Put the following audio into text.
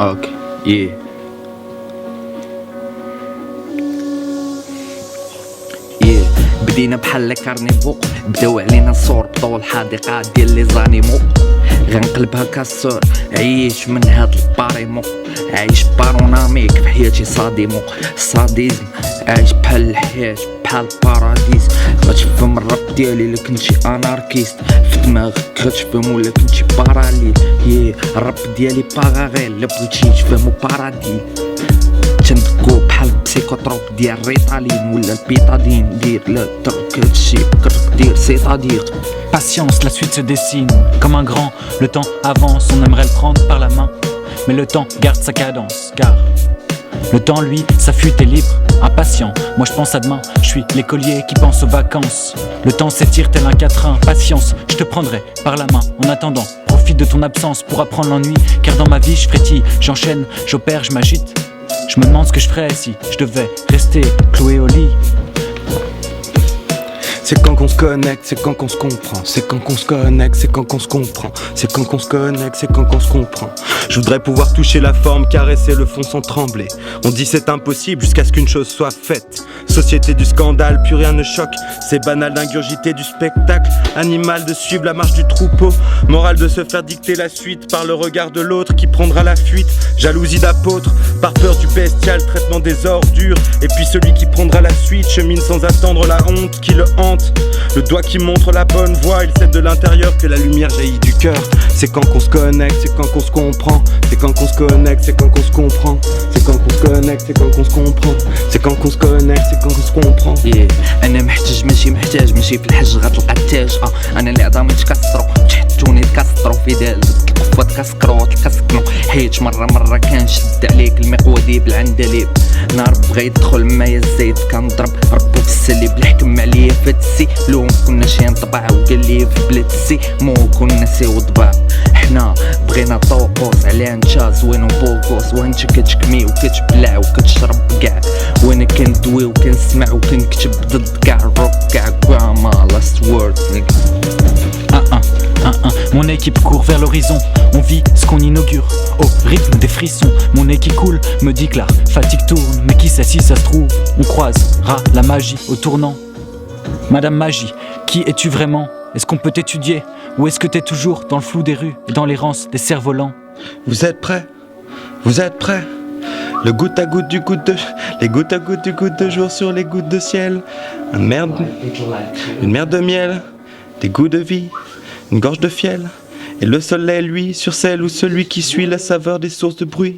اوكي yeah. بدينا بحال كارنيفو، بداو علينا الصور بطول الحديقة ديال لي زانيمو، غنقلبها كاسور عيش من هاد الباريمو، عايش باروناميك في حياتي صاديمو صاديزم، عايش بحال الحياة بحال باراديس، غتفهم الراب ديالي الا كنتي اناركيست، في دماغك غتفهم ولا كنتي باراليل، الراب ديالي باغاغيل الا بغيتي تفهمو باراديل، تندكو بحال بسيكوتروب ديال الريتالين ولا البيتادين، دير لا ترك هادشي بكرك دير سيتادير. Patience, la suite se dessine comme un grand. Le temps avance, on aimerait le prendre par la main, mais le temps garde sa cadence, car le temps lui, sa fuite est libre. Impatient, moi je pense à demain, je suis l'écolier qui pense aux vacances. Le temps s'étire tel un quatrain, patience, je te prendrai par la main. En attendant, profite de ton absence pour apprendre l'ennui, car dans ma vie je frétille, j'enchaîne, j'opère, je m'agite. Je me demande ce que je ferais si je devais rester cloué au lit. C'est quand qu'on se connecte, c'est quand qu'on se comprend. C'est quand qu'on se connecte, c'est quand qu'on se comprend. C'est quand qu'on se connecte, c'est quand qu'on se comprend. Je voudrais pouvoir toucher la forme, caresser le fond sans trembler. On dit c'est impossible jusqu'à ce qu'une chose soit faite. Société du scandale, plus rien ne choque. C'est banal d'ingurgiter du spectacle. Animal de suivre la marche du troupeau. Morale de se faire dicter la suite par le regard de l'autre qui prendra la fuite. Jalousie d'apôtre, par peur du bestial traitement des ordures. Et puis celui qui prendra la suite chemine sans attendre la honte qui le hante. Le doigt qui montre la bonne voie, il sait de l'intérieur que la lumière jaillit du cœur. C'est quand qu'on se connecte, c'est quand qu'on se comprend. C'est quand qu'on se connecte, c'est quand qu'on se comprend. C'est quand qu'on se connecte, c'est quand qu'on se comprend. C'est quand qu'on se connecte, c'est quand qu'on se comprend. انا محتاج ماشي في الحج غتلقى التاج، انا اللي عظامي تكسرو تحتوني تكسرو في دال القفه تكسكرو تكسكنو، حيت مرة كنشد عليك المقودي بالعندليب، نهار بغا يدخل معايا الزيت كنضرب ربو في السليب، الحكم عليا فاتسي لو كنا شي نطبع وقال لي في بلاد السي مو كنا سيو ضباع، حنا بغينا طوقوس على انت زوين وبوكوس، وانت كتكمي وكتبلع وكتشرب كاع، وانا كندوي وكنسمع وكنكتب ضد كاع الروك كاع ما last word. Mon équipe court vers l'horizon, on vit ce qu'on inaugure, au rythme des frissons. Mon nez qui coule me dit que la fatigue tourne, mais qui sait si ça se trouve, on croisera la magie au tournant. Madame Magie, qui es-tu vraiment? Est-ce qu'on peut t'étudier? Ou est-ce que t'es toujours dans le flou des rues et dans l'errance des cerfs-volants? Vous êtes prêts? Vous êtes prêts? Le goutte à goutte du goutte de... Les gouttes à goutte du goutte de jour sur les gouttes de ciel. Une mer de miel, des goûts de vie, une gorge de fiel. Et le soleil, lui, sur celle ou celui qui suit la saveur des sources de bruit.